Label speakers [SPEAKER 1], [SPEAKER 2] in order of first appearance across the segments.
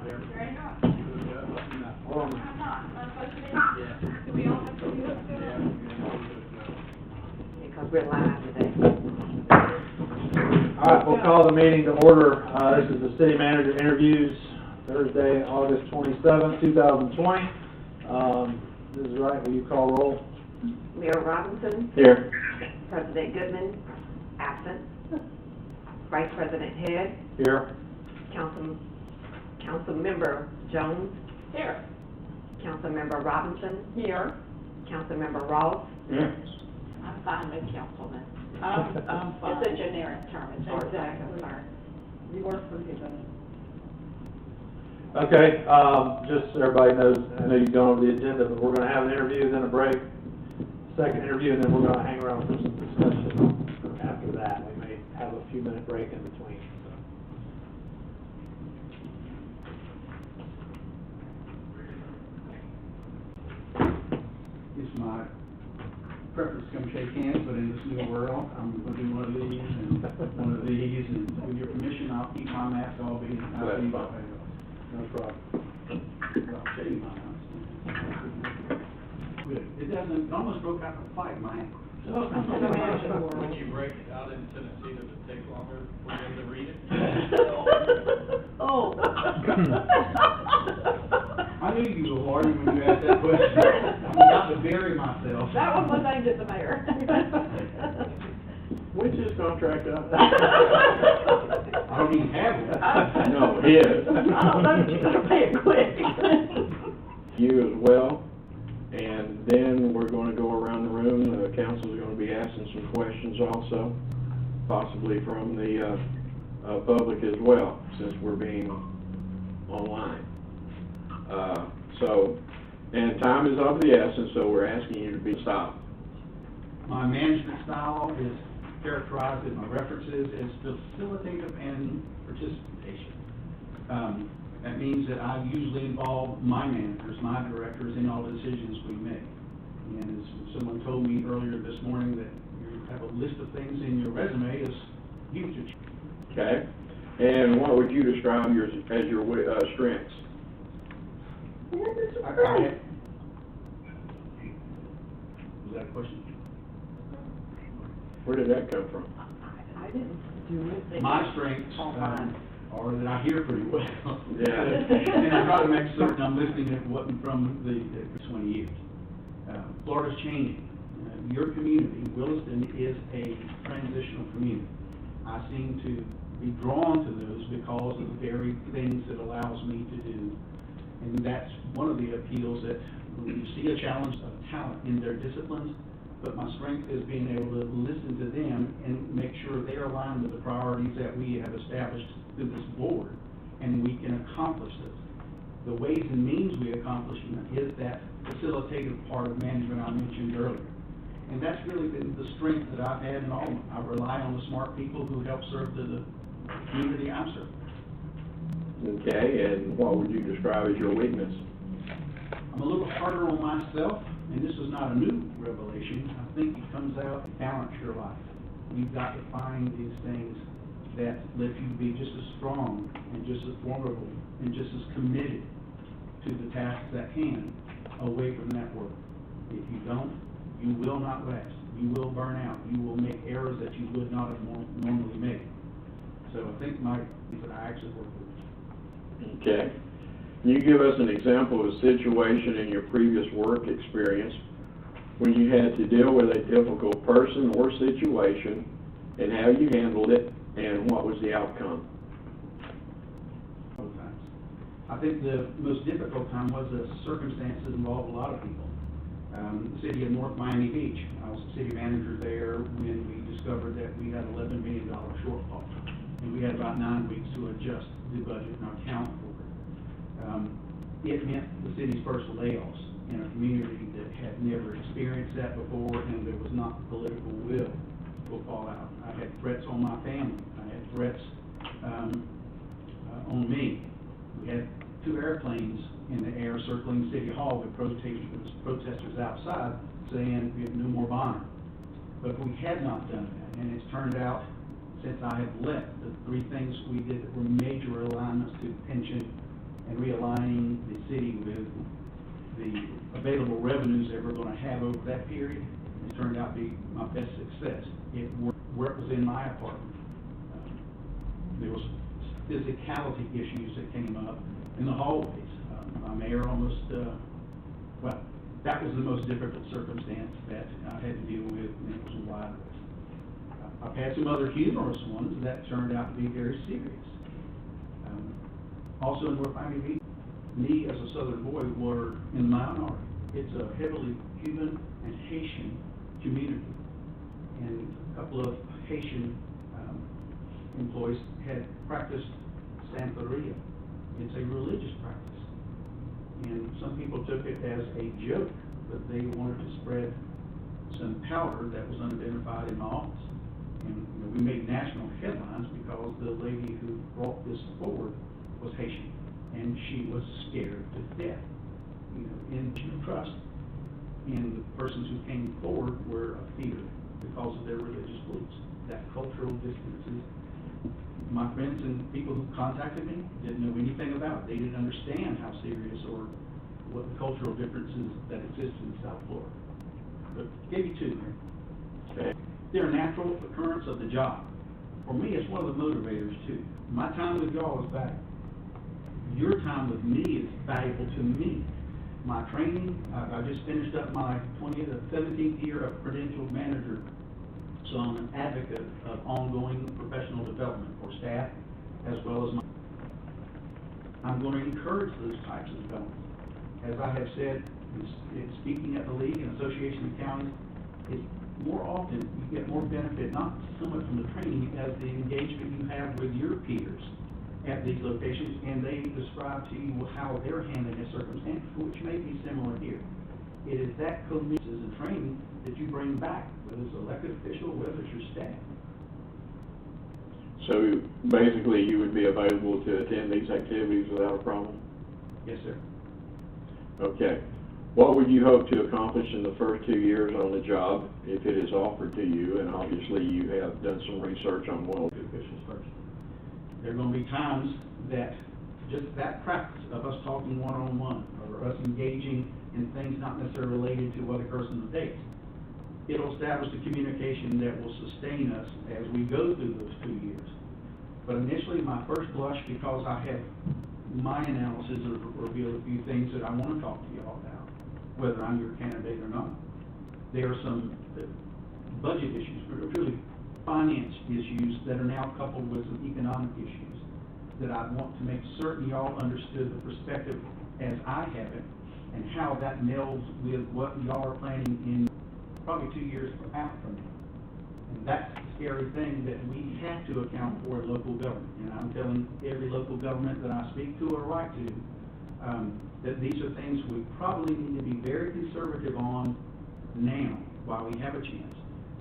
[SPEAKER 1] there.
[SPEAKER 2] Very not.
[SPEAKER 1] Hold on.
[SPEAKER 2] I'm not supposed to be.
[SPEAKER 1] Yeah.
[SPEAKER 2] Do we all have to do this?
[SPEAKER 1] Yeah.
[SPEAKER 3] Because we're live today.
[SPEAKER 4] All right, we'll call the meeting to order. This is the city manager interviews, Thursday, August 27th, 2020. This is right, will you call roll?
[SPEAKER 3] Mayor Robinson,
[SPEAKER 4] Here.
[SPEAKER 3] President Goodman, absent. Vice President Head,
[SPEAKER 4] Here.
[SPEAKER 3] Councilmember Jones,
[SPEAKER 2] Here.
[SPEAKER 3] Councilmember Robinson,
[SPEAKER 2] Here.
[SPEAKER 3] Councilmember Ross,
[SPEAKER 4] Here.
[SPEAKER 2] I'm fine with councilman.
[SPEAKER 3] I'm fine.
[SPEAKER 2] It's a generic term, it's hard to
[SPEAKER 3] Exactly.
[SPEAKER 2] learn. You work for given.
[SPEAKER 4] Okay, just so everybody knows, I know you've gone over the agenda, but we're gonna have an interview, then a break, second interview, and then we're gonna hang around for some discussion after that. We may have a few minute break in between, so.
[SPEAKER 1] It's my preference to come shake hands, but in this new world, I'm gonna do one of these and one of these, and with your permission, I'll keep my mask, I'll be.
[SPEAKER 4] That's fine. No problem.
[SPEAKER 1] I'll show you mine. Good. It doesn't, it almost broke out the fight, mine.
[SPEAKER 5] When you break it out in Tennessee, does it take longer for them to read it?
[SPEAKER 3] Oh.
[SPEAKER 1] I knew you were Lordy when you asked that question. I'm about to bury myself.
[SPEAKER 2] That was my thing to the mayor.
[SPEAKER 4] When's his contract up?
[SPEAKER 1] I don't even have one.
[SPEAKER 4] No, he is.
[SPEAKER 3] I don't know, but you better pay it quick.
[SPEAKER 6] You as well, and then we're going to go around the room. The council's going to be asking some questions also, possibly from the public as well, since we're being online. And time is of the essence, so we're asking you to be stopped.
[SPEAKER 1] My management style is characterized in my references as facilitative and participation. That means that I usually involve my managers, my directors in all the decisions we make. And as someone told me earlier this morning that you have a list of things in your resume is huge.
[SPEAKER 6] Okay? And what would you describe as your strengths?
[SPEAKER 1] Was that a question?
[SPEAKER 6] Where did that come from?
[SPEAKER 3] I didn't do it.
[SPEAKER 1] My strengths are that I hear pretty well.
[SPEAKER 6] Yeah.
[SPEAKER 1] And I try to make certain I'm listening to what from the 20 years. Florida's changing. Your community, Williston, is a transitional community. I seem to be drawn to those because of the very things it allows me to do. And that's one of the appeals, that when you see a challenge of talent in their disciplines, but my strength is being able to listen to them and make sure they're aligned with the priorities that we have established through this board, and we can accomplish this. The ways and means we accomplish them is that facilitative part of management I mentioned earlier. And that's really been the strength that I've had in all of them. I rely on the smart people who help serve the community I'm serving.
[SPEAKER 6] Okay, and what would you describe as your weakness?
[SPEAKER 1] I'm a little harder on myself, and this is not a new revelation. I think it comes out to balance your life. You've got to find these things that let you be just as strong and just as formidable and just as committed to the tasks at hand away from that work. If you don't, you will not last. You will burn out. You will make errors that you would not have normally made. So I think that I actually work with.
[SPEAKER 6] Okay. Can you give us an example of a situation in your previous work experience when you had to deal with a difficult person or situation, and how you handled it, and what was the outcome?
[SPEAKER 1] Both times. I think the most difficult time was the circumstances involved a lot of people. The city of North Miami Beach, I was the city manager there when we discovered that we had $11 million shortfall. And we had about 9 weeks to adjust the budget and account for it. It meant the city's first layoffs in a community that had never experienced that before, and there was not the political will to fall out. I had threats on my family. I had threats on me. We had 2 airplanes in the air circling City Hall with protesters outside saying we have no more bond. But we had not done that, and it's turned out, since I have left, the 3 things we did that were major alignments to pension and realigning the city with the available revenues that we're gonna have over that period. It turned out to be my best success. It worked within my apartment. There was physicality issues that came up in the hallways. My mayor almost, well, that was the most difficult circumstance that I had to deal with, and it was a Wild West. I've had some other humorous ones that turned out to be very serious. Also in North Miami Beach, me as a Southern boy were in the minority. It's a heavily Cuban and Haitian community, and a couple of Haitian employees had practiced Santeria. It's a religious practice, and some people took it as a joke, but they wanted to spread some powder that was unidentified in my office. And you know, we made national headlines because the lady who brought this forward was Haitian, and she was scared to death, you know, in trust. And the persons who came forward were feared because of their religious beliefs. That cultural distances. My friends and people who contacted me didn't know anything about it. They didn't understand how serious or what the cultural differences that exist in South Florida. But give you two, man.
[SPEAKER 6] Okay.
[SPEAKER 1] They're a natural occurrence of the job. For me, it's one of the motivators too. My time with y'all is valuable. Your time with me is valuable to me. My training, I just finished up my 17th year of credentialed manager, so I'm an advocate of ongoing professional development for staff as well as I'm going to encourage those types of development. As I have said, in speaking at the League and Association of Counties, it's more often you get more benefit, not so much from the training as the engagement you have with your peers at these locations, and they describe to you how they're handling a circumstance, which may be similar here. It is that commitment and training that you bring back, whether it's elected official, whether it's your staff.
[SPEAKER 6] So basically, you would be available to attend these activities without a problem?
[SPEAKER 1] Yes, sir.
[SPEAKER 6] Okay. What would you hope to accomplish in the first 2 years on the job if it is offered to you? And obviously, you have done some research on well.
[SPEAKER 1] Officials first. There are going to be times that just that practice of us talking one-on-one or us engaging in things not necessarily related to what occurs in the days, it'll establish the communication that will sustain us as we go through those 2 years. But initially, my first blush, because I have my analysis have revealed a few things that I want to talk to you all about, whether I'm your candidate or not. There are some budget issues, really finance issues that are now coupled with some economic issues that I want to make certain y'all understood the perspective as I have it and how that melds with what y'all are planning in probably 2 years out from now. And that's the scary thing that we have to account for in local government. And I'm telling every local government that I speak to or write to that these are things we probably need to be very conservative on now while we have a chance,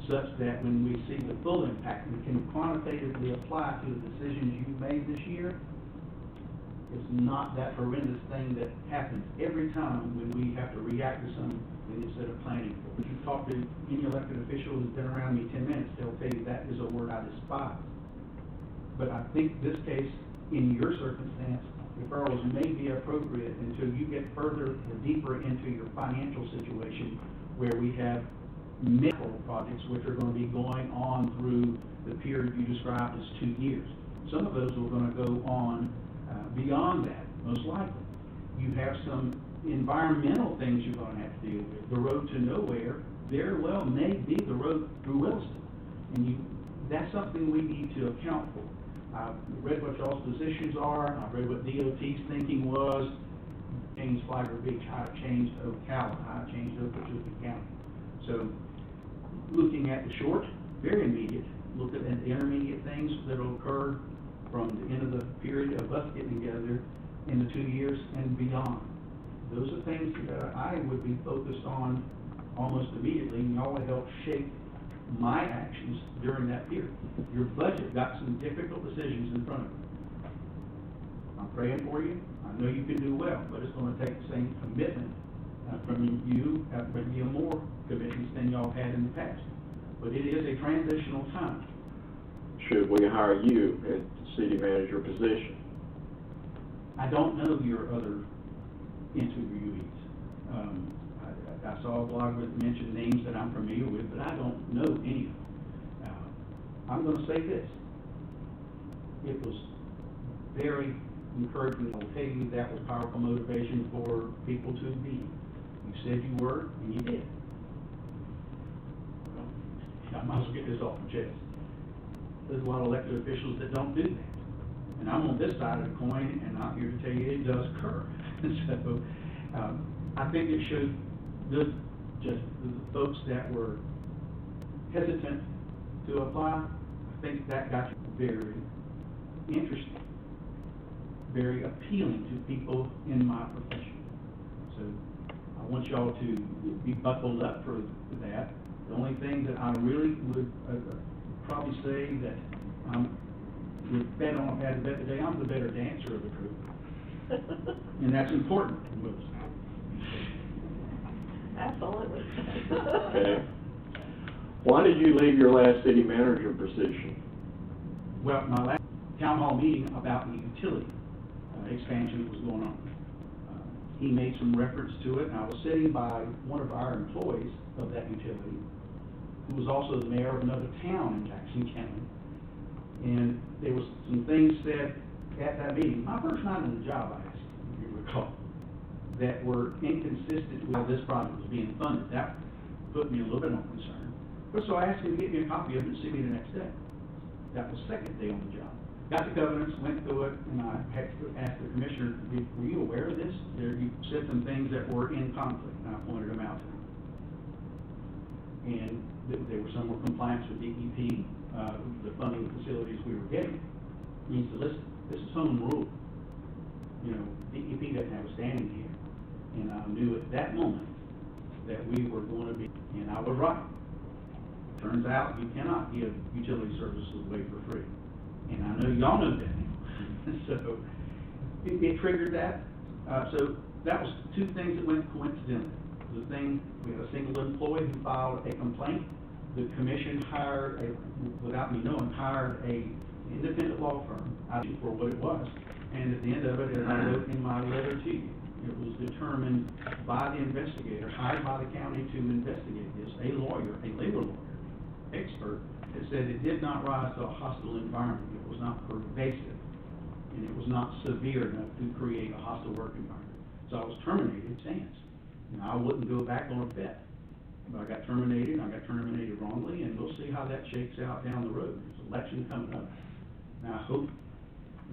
[SPEAKER 1] such that when we see the full impact, we can quantitatively apply to the decisions you've made this year. It's not that horrendous thing that happens every time when we have to react to something instead of planning for it. If you talk to any elected official who's been around me 10 minutes, they'll tell you that is a word I despise. But I think this case, in your circumstance, referrals may be appropriate until you get further or deeper into your financial situation, where we have many projects which are going to be going on through the period you described as 2 years. Some of those are going to go on beyond that, most likely. You have some environmental things you're going to have to deal with. The road to nowhere very well may be the road through Williston. And that's something we need to account for. I've read what y'all's positions are. I've read what DOT's thinking was. Changed Flagler Beach, how it changed Ocala, how it changed Okeechobee County. So looking at the short, very immediate, look at the intermediate things that will occur from the end of the period of us getting together in the 2 years and beyond. Those are things that I would be focused on almost immediately, and y'all would help shape my actions during that period. Your budget got some difficult decisions in front of you. I'm praying for you. I know you can do well, but it's going to take the same commitment from you, maybe more commitments than y'all had in the past. But it is a transitional time.
[SPEAKER 6] Should we hire you at the city manager position?
[SPEAKER 1] I don't know your other interviewees. I saw a blog that mentioned names that I'm familiar with, but I don't know any of them. I'm gonna say this. It was very encouraging. I'll tell you that was powerful motivation for people to be. You said you were, and you did. Well, I might as well get this off my chest. There's a lot of elected officials that don't do that. And I'm on this side of the coin, and I'm here to tell you it does occur. So, I think it should, just the folks that were hesitant to apply, I think that got very interesting, very appealing to people in my profession. So, I want y'all to be buckled up for that. The only thing that I really would probably say that would bet on, had to bet today, I'm the better dancer of the group. And that's important.
[SPEAKER 3] Absolutely.
[SPEAKER 6] Okay. Why did you leave your last city manager position?
[SPEAKER 1] Well, my last town hall meeting about the utility expansion that was going on. He made some reference to it, and I was sitting by one of our employees of that utility, who was also the mayor of another town in Jackson County. And there was some things said at that meeting, my first night on the job, I asked, if you recall, that were inconsistent with how this project was being funded. That put me a little bit on concern. But so I asked him to get me a copy of it and see me the next day. That was second day on the job. Got the covenants, went through it, and I had to ask the commissioner, were you aware of this? You said some things that were in conflict, and I pointed them out to him. And there were some were compliance with DEP, the funding facilities we were getting. He said, listen, this is home rule. You know, DEP doesn't have a standing here. And I knew at that moment that we were going to be, and I was right. Turns out you cannot give utility services away for free. And I know y'all know that now. So it triggered that. So that was two things that went coincidentally. The thing, we had a single employee who filed a complaint. The commission hired, without me knowing, hired a independent law firm for what it was. And at the end of it, as I wrote in my letter to you, it was determined by the investigator, hired by the county to investigate this, a lawyer, a labor lawyer, expert, that said it did not rise to a hostile environment. It was not pervasive, and it was not severe enough to create a hostile work environment. So I was terminated, stands. Now, I wouldn't go back on a bet. But I got terminated wrongly, and we'll see how that shakes out down the road. There's an election coming up. Now, I hope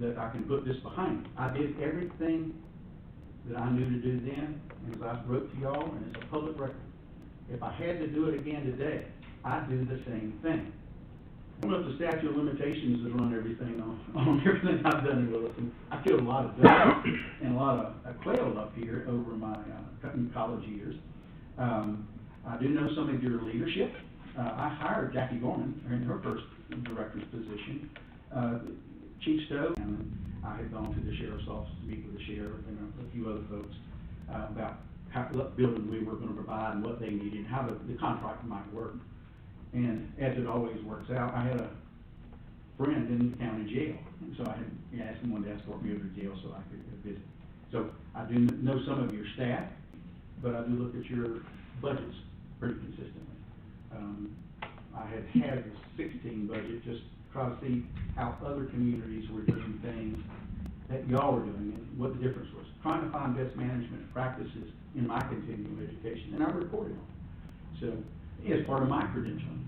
[SPEAKER 1] that I can put this behind me. I did everything that I knew to do then, and as I wrote to y'all, and it's a public record. If I had to do it again today, I'd do the same thing. I don't know if the statute of limitations has run everything on everything I've done in Williston. I killed a lot of ducks and a lot of quail up here over my college years. I do know some of your leadership. I hired Jackie Gorman in her first director's position. Chief Stowe, and I had gone to the sheriff's office to meet with the sheriff and a few other folks about what building we were going to provide and what they needed and how the contract might work. And as it always works out, I had a friend in the county jail, and so I had asked him one to escort me over to jail so I could visit. So I do know some of your staff, but I do look at your budgets pretty consistently. I had a 16 budget just to try to see how other communities were doing things that y'all were doing and what the difference was. Trying to find best management practices in my continuing education, and I reported on it. So it's part of my credentialing.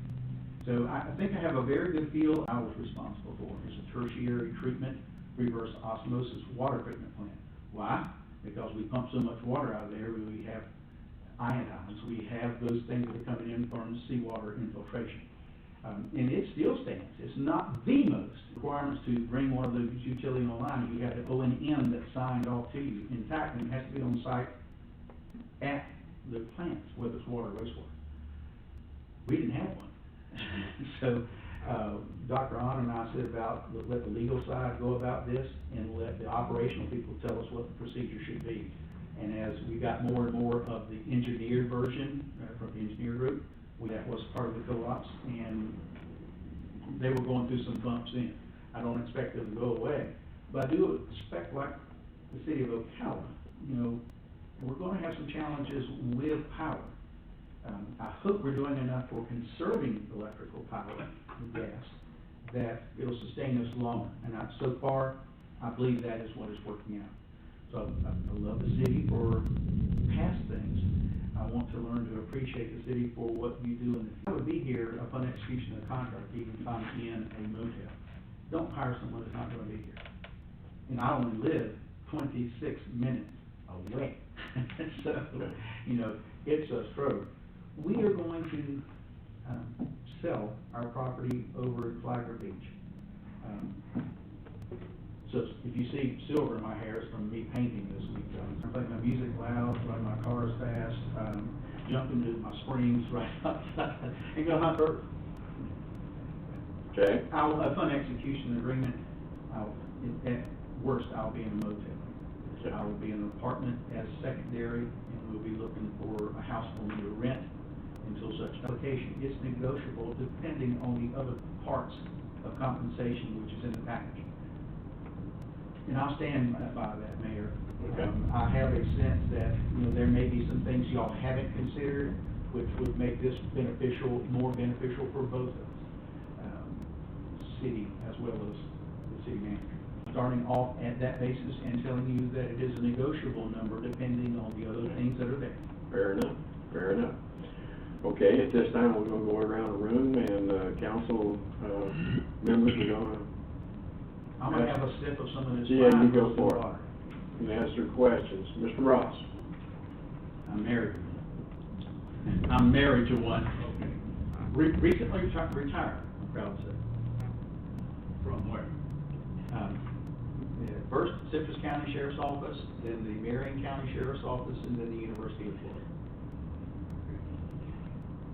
[SPEAKER 1] So I think I have a very good feel. I was responsible for is a tertiary treatment reverse osmosis water treatment plant. Why? Because we pump so much water out of there, we have ionize. We have those things that are coming in from seawater infiltration. And it still stands. It's not the most requirements to bring one of those utility online. You have the O&M that's signed off to you. In fact, it has to be on site at the plants, whether it's water or wastewater. We didn't have one. So Dr. Ahn and I said about let the legal side go about this and let the operational people tell us what the procedure should be. And as we got more and more of the engineered version from the engineer group, that was part of the co-ops, and they were going through some bumps in. I don't expect them to go away, but I do expect, like the city of Ocala, you know, we're gonna have some challenges with power. I hope we're doing enough for conserving electrical power and gas, that it'll sustain us longer. And so far, I believe that is what is working out. So I love the city for past things. I want to learn to appreciate the city for what you do in the future. I would be here upon execution of the contract, even if I'm in a motel. Don't hire someone that's not gonna be here. And I only live 26 minutes away. So, you know, it's a struggle. We are going to, sell our property over at Flagler Beach. So if you see silver in my hair, it's from me painting this week. I'm playing my music loud, running my cars fast, jumping into my springs right outside, and go hunt birds.
[SPEAKER 6] Okay,
[SPEAKER 1] Upon execution agreement, at worst, I'll be in a motel.
[SPEAKER 6] Okay.
[SPEAKER 1] I will be in an apartment as secondary, and we'll be looking for a house for me to rent until such application. It's negotiable depending on the other parts of compensation, which is in the package. And I'll stand by that, Mayor.
[SPEAKER 6] Okay.
[SPEAKER 1] I have a sense that, you know, there may be some things y'all haven't considered, which would make this beneficial, more beneficial for both of us, city as well as the city manager. Starting off at that basis and telling you that it is a negotiable number depending on the other things that are there.
[SPEAKER 6] fair enough, fair enough. Okay, at this time, we're gonna go around the room and, council, members are gonna,
[SPEAKER 1] I'm gonna have a sip of some of this.
[SPEAKER 6] Yeah, you
[SPEAKER 1] fine
[SPEAKER 6] go
[SPEAKER 1] roasted
[SPEAKER 6] for it.
[SPEAKER 1] water.
[SPEAKER 6] ask their questions. Mr. Ross?
[SPEAKER 1] I'm married. I'm married to one. Recently retired, I'm proud to say.
[SPEAKER 5] From where?
[SPEAKER 1] First, Citrus County Sheriff's Office, then the Marion County Sheriff's Office, and then the University of Florida.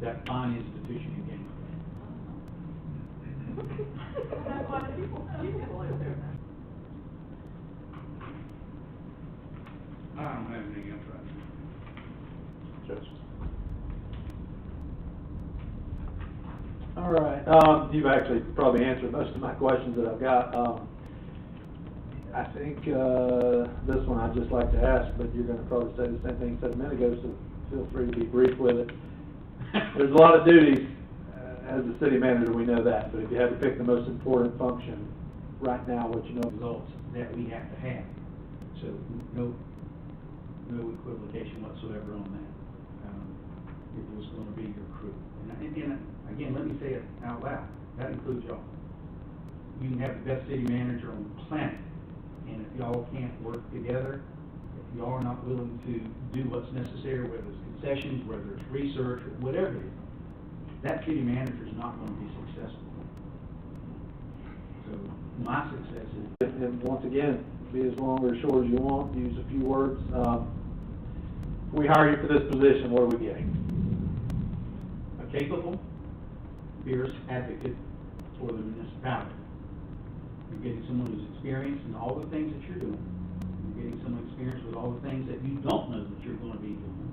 [SPEAKER 1] That fine institution you gave.
[SPEAKER 2] That's why people live there.
[SPEAKER 5] I don't have anything else right now.
[SPEAKER 6] Judge?
[SPEAKER 4] All right, you've actually probably answered most of my questions that I've got. I think, this one I'd just like to ask, but you're gonna probably say the same thing you said a minute ago, so feel free to be brief with it. There's a lot of duties, as the city manager, we know that, but if you had to pick the most important function right now, what you know.
[SPEAKER 1] Results that we have to have. So no equivocation whatsoever on that. It was gonna be your crew. And again, let me say it out loud, that includes y'all. You can have the best city manager on the planet, and if y'all can't work together, if y'all are not willing to do what's necessary, whether it's concessions, whether it's research, or whatever it is, that city manager is not gonna be successful. So my success is
[SPEAKER 4] And once again, be as long or short as you want, use a few words. If we hire you for this position, what are we getting?
[SPEAKER 1] a capable, fierce advocate for the municipality. You're getting someone who's experienced in all the things that you're doing. You're getting someone experienced with all the things that you don't know that you're gonna be doing.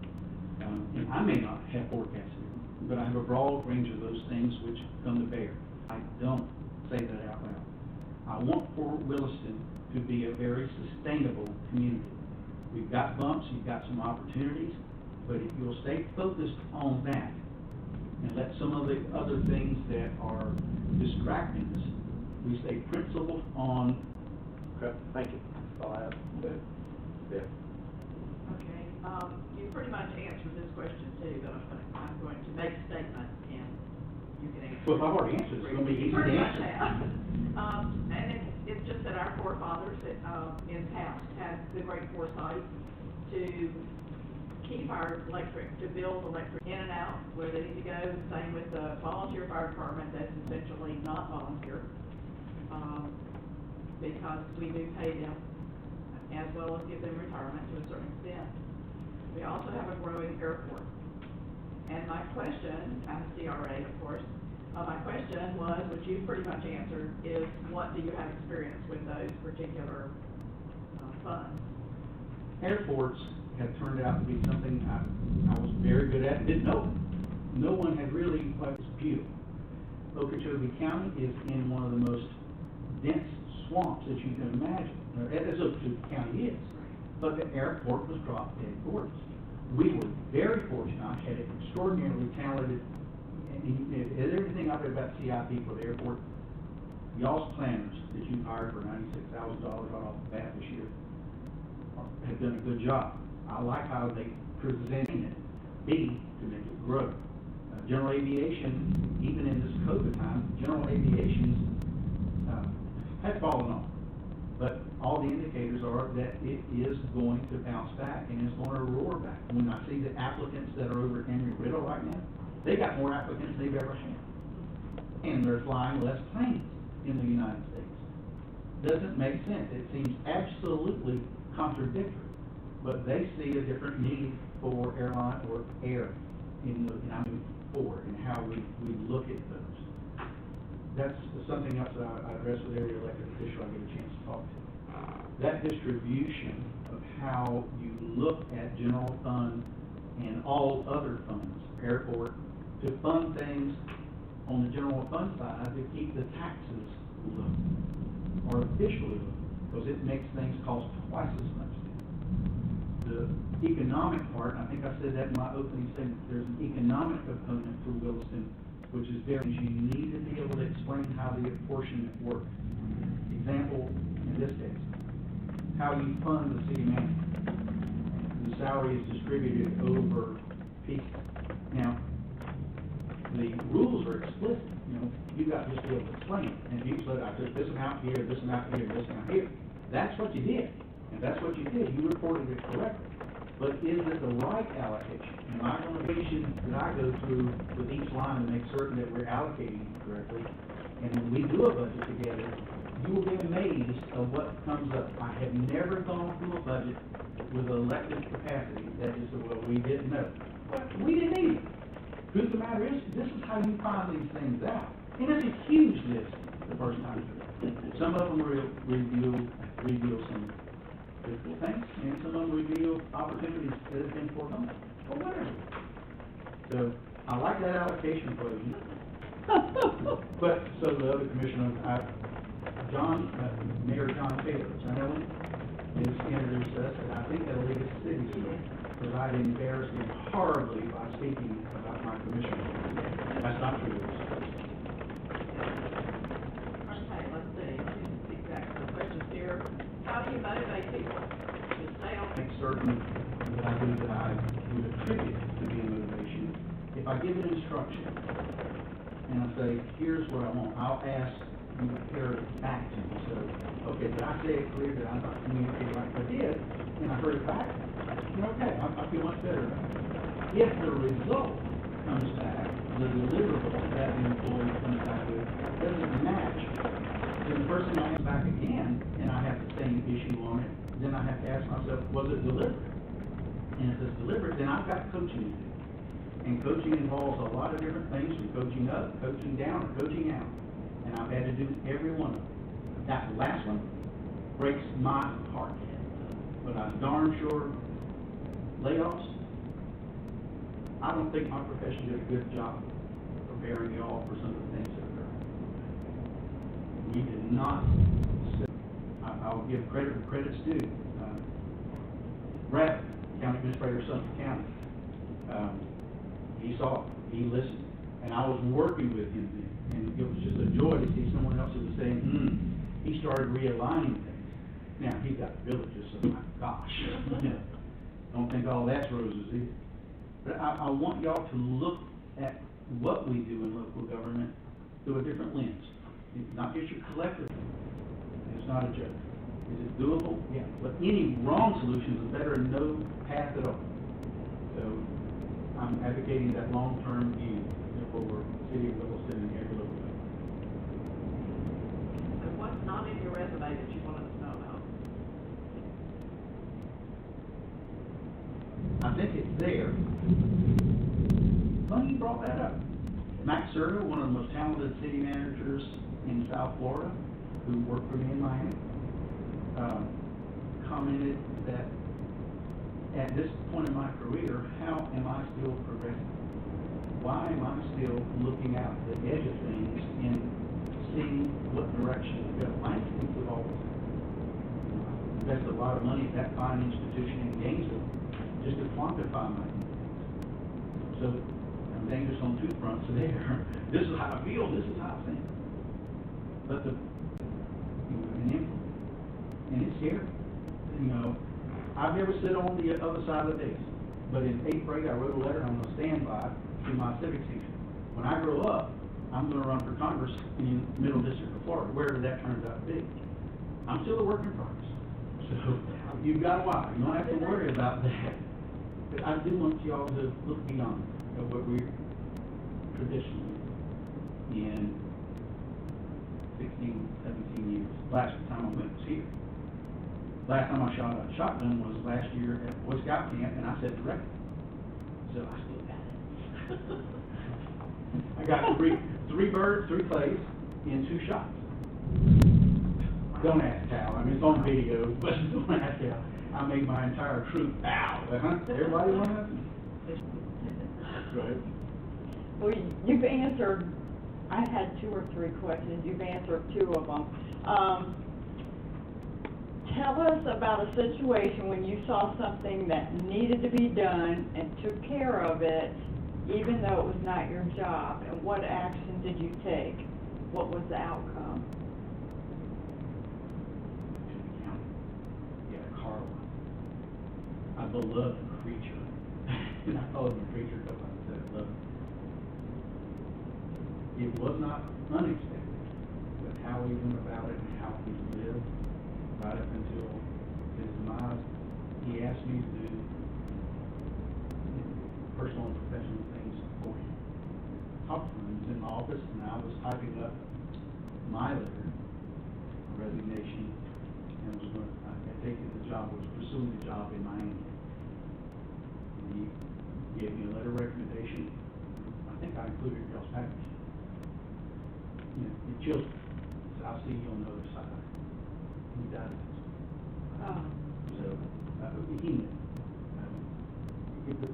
[SPEAKER 1] And I may not have forecasted it, but I have a broad range of those things which come to bear. I don't say that out loud. I want Fort Williston to be a very sustainable community. We've got bumps, you've got some opportunities, but if you'll stay focused on that and let some of the other things that are distracting us, we stay principled on.
[SPEAKER 4] Okay, thank you. That's all I have.
[SPEAKER 6] Yeah.
[SPEAKER 2] Okay, you pretty much answered this question too, but I'm going to make a statement and you can answer.
[SPEAKER 1] Well, if I've already answered, it's gonna be easy to
[SPEAKER 2] Pretty much
[SPEAKER 1] answer.
[SPEAKER 2] have. And it's just that our forefathers in past had the great foresight to keep our electric, to build electric in and out where they need to go. Same with the volunteer fire department, that's essentially not volunteer. Because we do pay them as well as give them retirement to a certain extent. We also have a growing airport. And my question, I'm a CRA, of course, my question was, which you pretty much answered, is what do you have experience with those particular funds?
[SPEAKER 1] Airports have turned out to be something I was very good at and didn't know. No one had really, like, it's beautiful. Okeechobee County is in one of the most dense swamps that you can imagine. As the county is. But the airport was dropped dead gorgeous. We were very fortunate, I had an extraordinarily talented, and everything out there about CIP for the airport, y'all's planners that you hired for $96,000 right off the bat this year have done a good job. I like how they presented it, to make it grow. General aviation, even in this COVID time, general aviation's has fallen off. But all the indicators are that it is going to bounce back and it's going to roar back. When I see the applicants that are over at Embry-Riddle right now, they got more applicants than they've ever had. And they're flying less planes in the United States. Doesn't make sense. It seems absolutely contradictory. But they see a different need for airline or air in moving forward and how we look at those. That's something else that I address with every elected official I get a chance to talk to. That distribution of how you look at general fund and all other funds, airport, to fund things on the general fund side to keep the taxes low, artificially low, because it makes things cost twice as much. The economic part, I think I said that in my opening statement, there's an economic component to Williston, which is very, you need to be able to explain how the apportionment works. Example, in this case, how you fund the city manager. The salary is distributed over people. Now, the rules are explicit, you've got to just be able to explain it. And if you said, I took this amount here, this amount here, this amount here, that's what you did. And that's what you did, you reported it correctly. But is it the right allocation? And my allocation that I go through with each line to make certain that we're allocating it correctly, and when we do a budget together, you will be amazed of what comes up. I have never gone through a budget with an elected capacity that is, well, we didn't know. Well, we didn't either. Truth of the matter is, this is how you find these things out. And it's a huge list the first time through. Some of them reveal some difficult things, and some of them reveal opportunities that have been foregone, or whatever. So, I like that allocation equation. But, so the other commissioner, Mayor John Taylor, I know is introduced us, and I think that'll lead us to city school, because I embarrassed me horribly by speaking about my commissioner. That's not true.
[SPEAKER 2] Okay, let's see, speak back to the questions here. How do you motivate people to stay on?
[SPEAKER 1] Make certain that I do that I would attribute to be a motivation. If I give an instruction, and I say, here's what I want, I'll ask you to compare it back to me. So, okay, did I say it clear that I'm not communicating like I did, and I heard it back? Okay, I feel much better about it. If the result comes back, the deliverable that the employee comes back with doesn't match, then the person I ask back again, and I have the same issue on it, then I have to ask myself, was it delivered? And if it's delivered, then I've got coaching to do. And coaching involves a lot of different things, from coaching up, coaching down, or coaching out. And I've had to do every one of them. That last one breaks my heart. But I'm darn sure layoffs, I don't think my profession did a good job preparing you all for some of the things that occurred. We did not, I'll give credit where credit's due. Brad, County Administrator of Sumter County, he saw it, he listened, and I was working with him then. And it was just a joy to see someone else who was saying, he started realigning things. Now, he got villages, so my gosh, don't think all that's roses either. But I want y'all to look at what we do in local government through a different lens. Not just your collective. It's not a joke. Is it doable? Yeah. But any wrong solution is better than no path at all. So I'm advocating that long-term view for the city of Williston and every local government.
[SPEAKER 2] So what's not in your resume that you want us to know about?
[SPEAKER 1] I think it's there. Funny you brought that up. Max Serta, one of the most talented city managers in South Florida, who worked for me in Miami, commented that at this point in my career, how am I still progressing? Why am I still looking out the edge of things and seeing what direction to go? I think we've always. I invest a lot of money at that fine institution in Gainesville just to quantify my income. So I'm dangerous on two fronts there. This is how I feel, this is how I think. But the, and it's scary. You know, I've never sit on the other side of the desk, but in 8th grade, I wrote a letter I'm gonna stand by to my civics teacher. When I grow up, I'm gonna run for Congress in Middle District of Florida, wherever that turns out to be. I'm still a work in progress. So, you've got a while, you don't have to worry about that. But I do want y'all to look beyond what we're traditionally in 16, 17 years. Last time I went was here. Last time I shot a shotgun was last year at Boy Scout camp, and I set the record. So I still got it. I got three birds, 3 plays in 2 shots. Don't ask Cal. I mean, it's on video, but don't ask Cal. I made my entire troop, ow, everybody wanna?
[SPEAKER 6] Go ahead.
[SPEAKER 3] Well, you've answered, I had 2 or 3 questions, you've answered 2 of them. Tell us about a situation when you saw something that needed to be done and took care of it, even though it was not your job, and what action did you take? What was the outcome?
[SPEAKER 1] Yeah, Carl. I beloved creature. And I call him a creature because I said I love him. It was not unexpected, but how we went about it and how we lived right up until his demise, he asked me to do personal and professional things for him. Talked to him, he was in my office, and I was typing up my letter, resignation, and was going to, I had taken the job, was pursuing the job in Miami. And he gave me a letter of recommendation. I think I included y'all's package. You know, it chills me. So I'll see you on the other side. He died.
[SPEAKER 3] Oh.
[SPEAKER 1] So, he knew. It was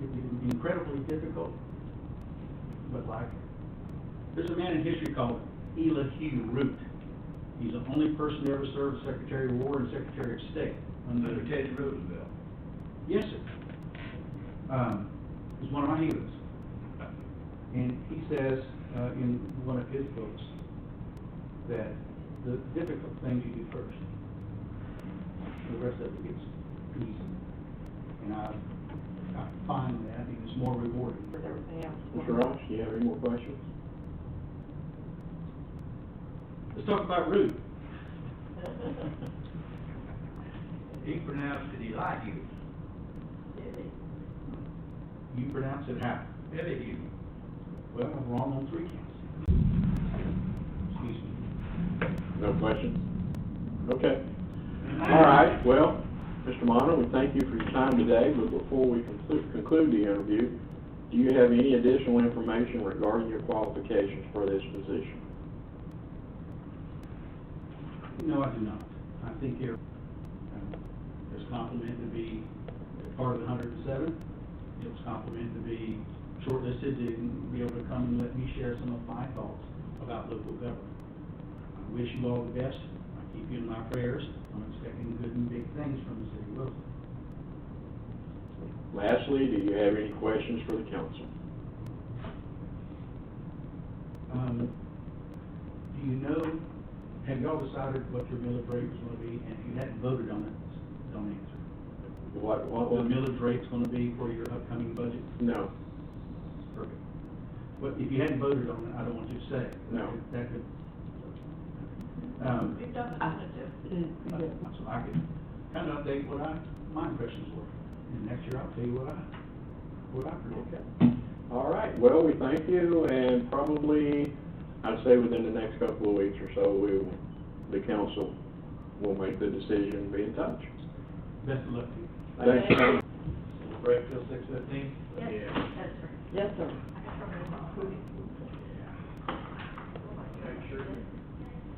[SPEAKER 1] incredibly difficult, but like, there's a man in history called Elihu Root. He's the only person to ever serve as Secretary of War and Secretary of State. Under Teddy Roosevelt. Yes, sir. He's one of my heroes. And he says, in one of his books, that the difficult things you do first, the rest of it gets easy. And I find that it's more rewarding.
[SPEAKER 3] For everything else.
[SPEAKER 6] Mr. Ross, do you have any more questions?
[SPEAKER 1] Let's talk about Root.
[SPEAKER 7] He pronounced it Elihu.
[SPEAKER 1] You pronounce it how?
[SPEAKER 7] Elihu.
[SPEAKER 1] Well, I'm wrong on 3 counts. Excuse me.
[SPEAKER 6] No questions? Okay. All right, well, Mr. Mono, we thank you for your time today, but before we conclude the interview, do you have any additional information regarding your qualifications for this position?
[SPEAKER 1] No, I do not. I think there's compliment to be part of the 107. It was compliment to be shortlisted to be able to come and let me share some of my thoughts about local government. I wish you all the best. I keep you in my prayers. I'm expecting good and big things from the city of Wilson.
[SPEAKER 6] Lastly, do you have any questions for the council?
[SPEAKER 1] Do you know, have y'all decided what your millage rate was going to be? And if you hadn't voted on it, don't answer.
[SPEAKER 6] What
[SPEAKER 1] The millage rate's going to be for your upcoming budget?
[SPEAKER 6] No.
[SPEAKER 1] Perfect. But if you hadn't voted on it, I don't want you to say.
[SPEAKER 6] No.
[SPEAKER 1] That could,
[SPEAKER 2] We've done the tentative.
[SPEAKER 1] so I could kind of update what my impressions were. And next year I'll tell you what I predict.
[SPEAKER 6] All right, well, we thank you, and probably, I'd say within the next couple of weeks or so, the council will make the decision and be in touch.
[SPEAKER 1] Best of luck to you.
[SPEAKER 6] Thank you.
[SPEAKER 7] Break till 6:15?
[SPEAKER 2] Yes,
[SPEAKER 7] Yeah.
[SPEAKER 2] that's right.
[SPEAKER 3] Yes, sir.
[SPEAKER 7] Make sure you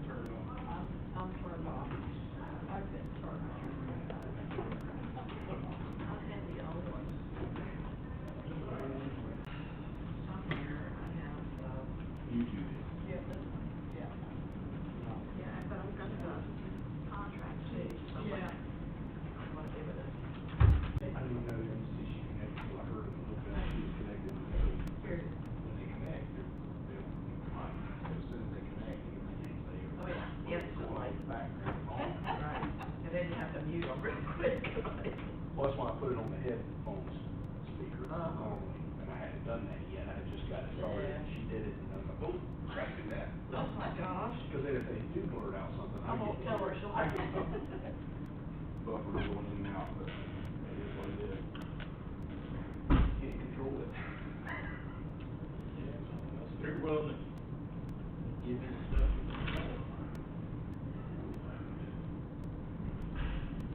[SPEAKER 7] turn it on.
[SPEAKER 2] I'm turned off. I've been turned off. I've had the old one. Somewhere I have,
[SPEAKER 1] YouTube.
[SPEAKER 2] yeah, this one, yeah. Yeah, but I've got the contract too. Yeah.
[SPEAKER 8] Plus, when I put it on the headphones speaker normally, and I hadn't done that yet, I had just got it started, and she did it, and I'm like, oh, gotta do that.
[SPEAKER 2] Oh my gosh.
[SPEAKER 8] Cause then if they do blurt out something,
[SPEAKER 2] I won't tell her, she'll like it.
[SPEAKER 8] Buffer going in and out, but it is what it is. Can't control it.
[SPEAKER 5] Pretty well, give it stuff.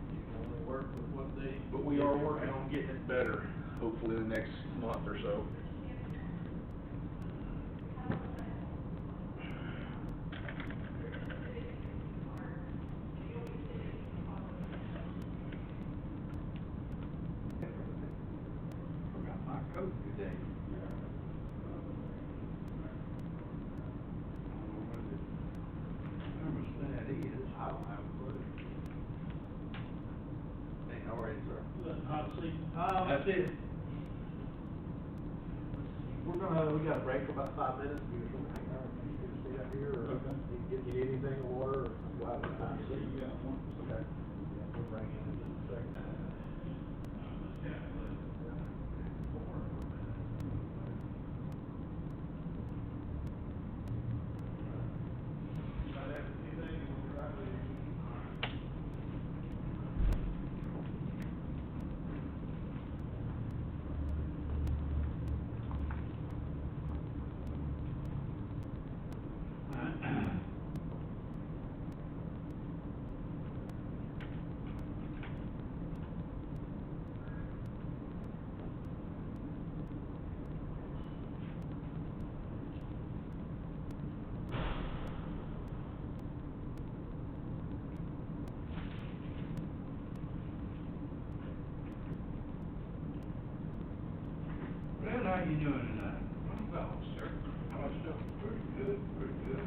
[SPEAKER 5] You can only work with what they.
[SPEAKER 8] But we are working on getting it better, hopefully in the next month or so. Forgot my coat today. How much that is, I don't have a clue. Hey, how are you, sir?
[SPEAKER 5] Hot seat.
[SPEAKER 8] That's it. We got a break for about 5 minutes, we just want to hang out, you can stay out here, or get you anything, water, or go out and time.
[SPEAKER 5] So you got one.
[SPEAKER 8] Okay. Yeah, we'll bring in just a second.
[SPEAKER 5] Not having anything, we'll try to.
[SPEAKER 8] Well, how you doing tonight? Well, sir. How much stuff? Pretty good, pretty good.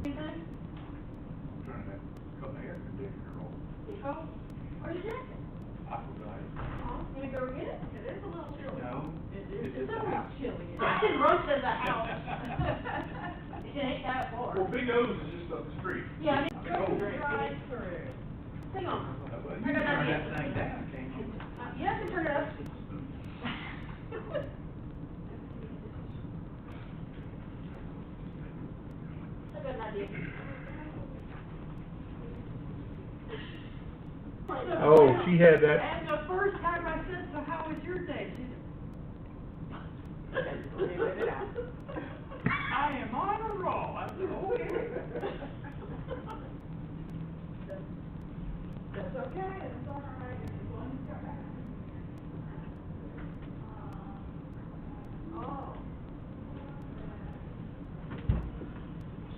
[SPEAKER 8] Trying to cut my hair conditioner off.
[SPEAKER 2] Oh, where's your jacket?
[SPEAKER 8] I forgot it.
[SPEAKER 2] Oh, you gonna go get it? It is a little chilly.
[SPEAKER 8] No,
[SPEAKER 2] It
[SPEAKER 8] it's
[SPEAKER 2] is, it's
[SPEAKER 8] at the
[SPEAKER 2] always
[SPEAKER 8] house.
[SPEAKER 2] chilly. I can run to the house. It ain't that far.
[SPEAKER 8] Well, Big O's is just up the street.
[SPEAKER 2] Yeah, I
[SPEAKER 8] Big O's.
[SPEAKER 2] mean, right through. Hang on.
[SPEAKER 8] Well, you
[SPEAKER 2] I
[SPEAKER 8] can
[SPEAKER 2] got
[SPEAKER 8] turn
[SPEAKER 2] an
[SPEAKER 8] that
[SPEAKER 2] idea.
[SPEAKER 8] thing down, can't you?
[SPEAKER 2] You have to turn it up. I got an idea.
[SPEAKER 9] Oh, she had that.
[SPEAKER 3] And the first time I said, so how was your day? She said, I am on a roll. I said, okay.
[SPEAKER 2] That's okay, it's all right, as long as you're back. Oh.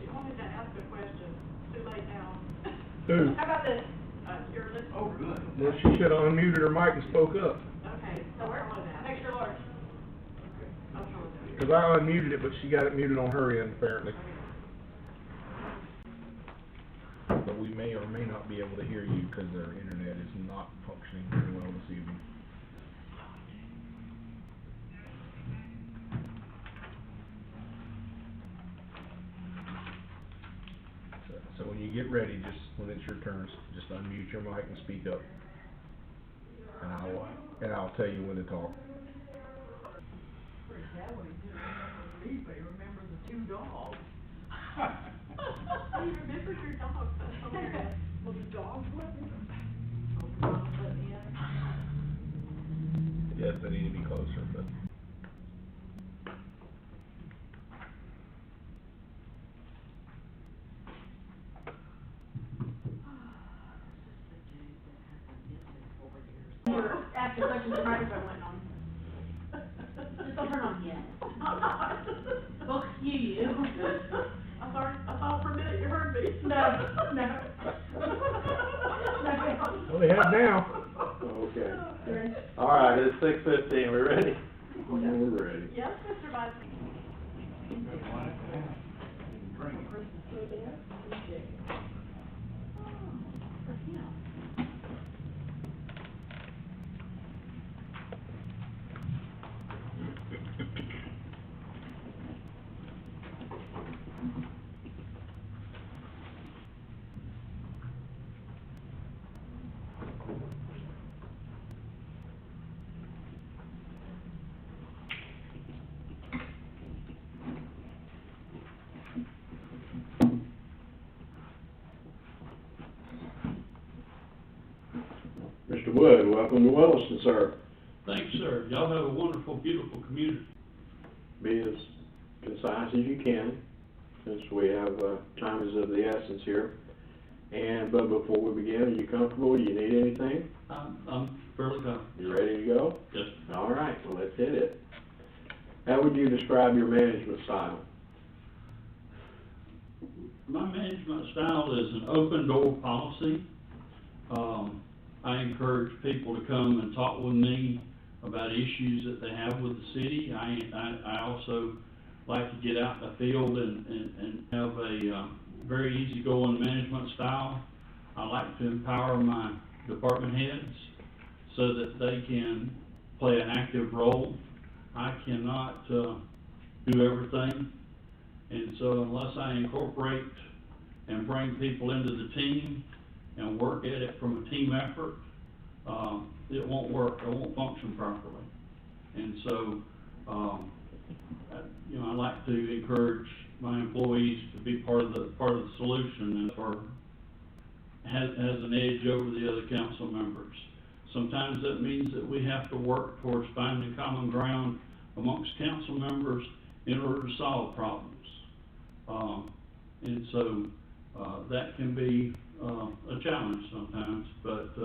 [SPEAKER 2] She wanted to ask a question, too late now.
[SPEAKER 9] Who?
[SPEAKER 2] How about this, you're listening?
[SPEAKER 8] Oh, good.
[SPEAKER 9] Well, she should have unmuted her mic and spoke up,
[SPEAKER 2] Okay, so we're on that, extra large. I'll tell her that.
[SPEAKER 9] because I unmuted it, but she got it muted on her end, apparently. But we may or may not be able to hear you, because our internet is not functioning very well this evening. So when you get ready, just, when it's your turn, just unmute your mic and speak up. And I'll tell you when to talk.
[SPEAKER 3] He remembers the two dogs.
[SPEAKER 2] You remembered your dog, that's hilarious. Will the dogs let me? Oh, the dogs let me in?
[SPEAKER 9] Yes, they need to be closer, but.
[SPEAKER 2] After such a microphone went on.
[SPEAKER 10] Just don't turn on yet.
[SPEAKER 2] I'm not.
[SPEAKER 10] Well, you.
[SPEAKER 2] I thought for a minute you heard me.
[SPEAKER 10] No.
[SPEAKER 9] Well, they have now.
[SPEAKER 4] Okay. All right, it's 6:15, we ready?
[SPEAKER 6] We're ready.
[SPEAKER 2] Yes, Mr. Vice.
[SPEAKER 6] Mr. Wood, welcome to Williston, sir.
[SPEAKER 11] Thanks, sir. Y'all have a wonderful, beautiful community.
[SPEAKER 6] Be as concise as you can, since we have, time is of the essence here. But before we begin, are you comfortable? Do you need anything?
[SPEAKER 11] I'm fairly comfortable.
[SPEAKER 6] You ready to go?
[SPEAKER 11] Yes.
[SPEAKER 6] All right, well, let's hit it. How would you describe your management style?
[SPEAKER 11] My management style is an open door policy. I encourage people to come and talk with me about issues that they have with the city. I also like to get out in the field and have a very easygoing management style. I like to empower my department heads so that they can play an active role. I cannot do everything, and so unless I incorporate and bring people into the team and work at it from a team effort, it won't work, it won't function properly. And so, I like to encourage my employees to be part of the solution and has an edge over the other council members. Sometimes that means that we have to work towards finding common ground amongst council members in order to solve problems. And so, that can be a challenge sometimes, but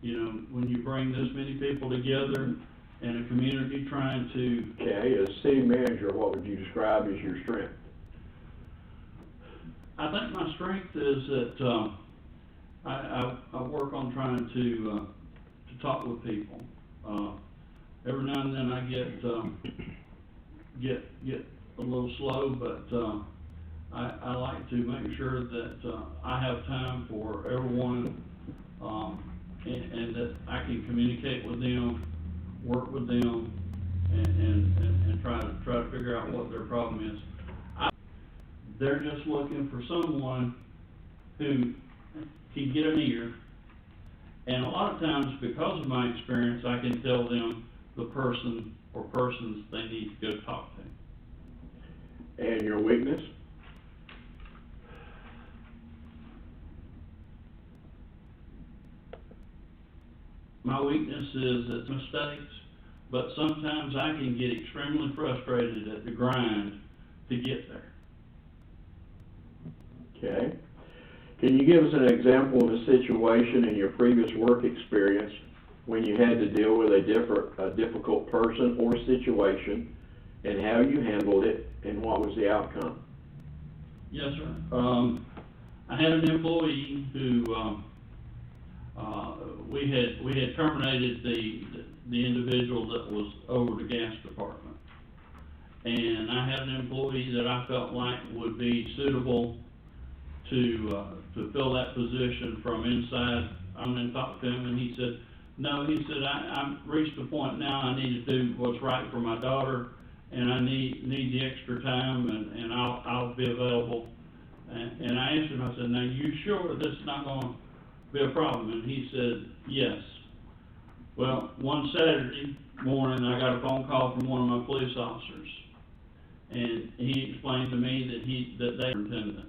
[SPEAKER 11] when you bring this many people together in a community trying to...
[SPEAKER 6] Okay, as city manager, what would you describe as your strength?
[SPEAKER 11] I think my strength is that I work on trying to talk with people. Every now and then I get a little slow, but I like to make sure that I have time for everyone, and that I can communicate with them, work with them, and try to figure out what their problem is. They're just looking for someone who can get an ear, and a lot of times, because of my experience, I can tell them the person or persons they need to go talk to.
[SPEAKER 6] And your weakness?
[SPEAKER 11] My weakness is it's mistakes, but sometimes I can get extremely frustrated at the grind to get there.
[SPEAKER 6] Okay. Can you give us an example of a situation in your previous work experience when you had to deal with a difficult person or situation, and how you handled it, and what was the outcome?
[SPEAKER 11] Yes, sir. I had an employee who, we had terminated the individual that was over the gas department. And I had an employee that I felt like would be suitable to fill that position from inside. I went and talked to him, and he said, no, he said, I'm reached a point now I need to do what's right for my daughter, and I need the extra time, and I'll be available. And I asked him, I said, now, you sure this is not going to be a problem? And he said, yes. Well, one Saturday morning, I got a phone call from one of my police officers, and he explained to me that they were intended.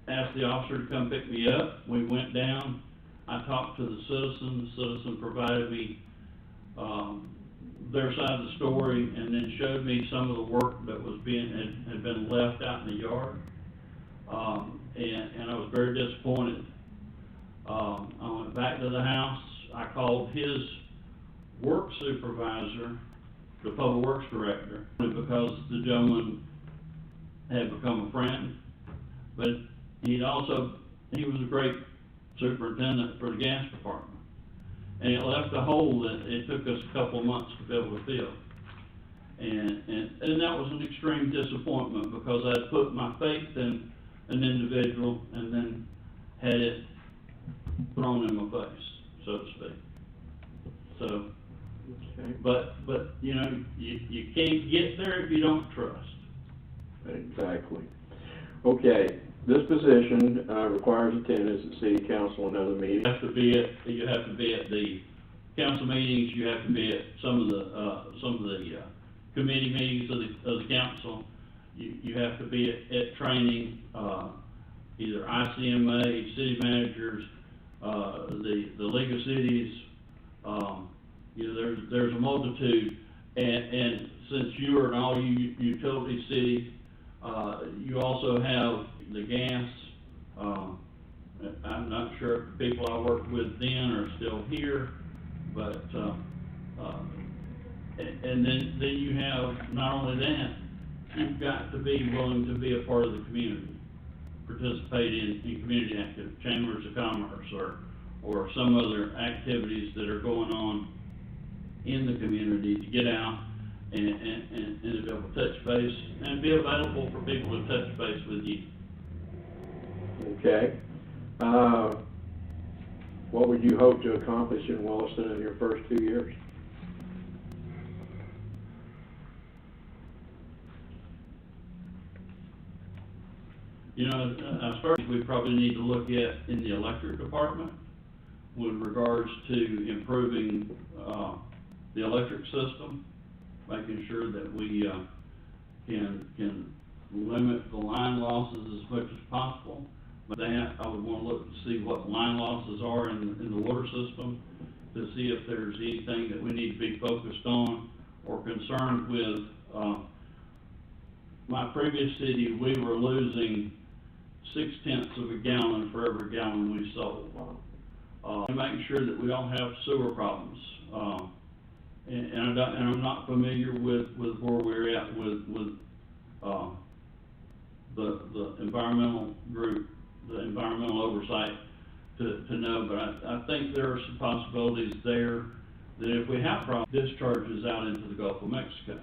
[SPEAKER 11] asked the officer to come pick me up. We went down, I talked to the citizen provided me, their side of the story, and then showed me some of the work that was had been left out in the yard. And I was very disappointed. I went back to the house, I called his work supervisor, the public works director, because the gentleman had become a friend, but he was a great superintendent for the gas department. And it left a hole that it took us a couple of months to be able to fill. And that was an extreme disappointment, because I'd put my faith in an individual and then had it thrown in my face, so to speak. So,
[SPEAKER 6] Okay.
[SPEAKER 11] but, you know, you can't get there if you don't trust.
[SPEAKER 6] Exactly. Okay, this position, requires attendance at city council and other meetings.
[SPEAKER 11] You have to be at the council meetings, you have to be at some of the committee meetings of the council. You have to be at training, either ICMA, city managers, the League of Cities, you know, there's a multitude, and since you are an all-utility city, you also have the gas. I'm not sure if the people I worked with then are still here, but, and then you have, not only that, you've got to be willing to be a part of the community, participate in community active chambers of commerce or some other activities that are going on in the community, to get out and to be able to touch base and be available for people to touch base with you.
[SPEAKER 6] Okay. What would you hope to accomplish in Williston in your first 2 years?
[SPEAKER 11] You know, we probably need to look at in the electric department with regards to improving, the electric system, making sure that we, can limit the line losses as much as possible. But that, I would wanna look to see what line losses are in the water system, to see if there's anything that we need to be focused on or concerned with. My previous city, we were losing 0.6 of a gallon for every gallon we sold. Making sure that we don't have sewer problems. And I'm not familiar with where we're at with the environmental group, the environmental oversight to know, but I think there are some possibilities there that if we have discharges out into the Gulf of Mexico,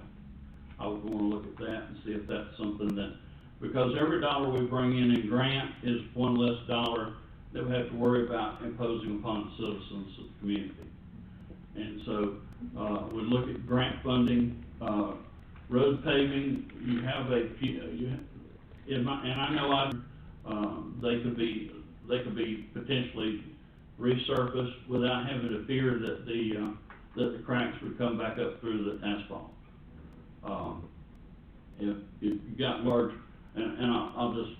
[SPEAKER 11] I would wanna look at that and see if that's something that, because every dollar we bring in grant is one less dollar that we have to worry about imposing upon the citizens of the community. And so, we look at grant funding, road paving, you have and I know they could be potentially resurfaced without having to fear that the cracks would come back up through the asphalt. If you got large, and I'll just,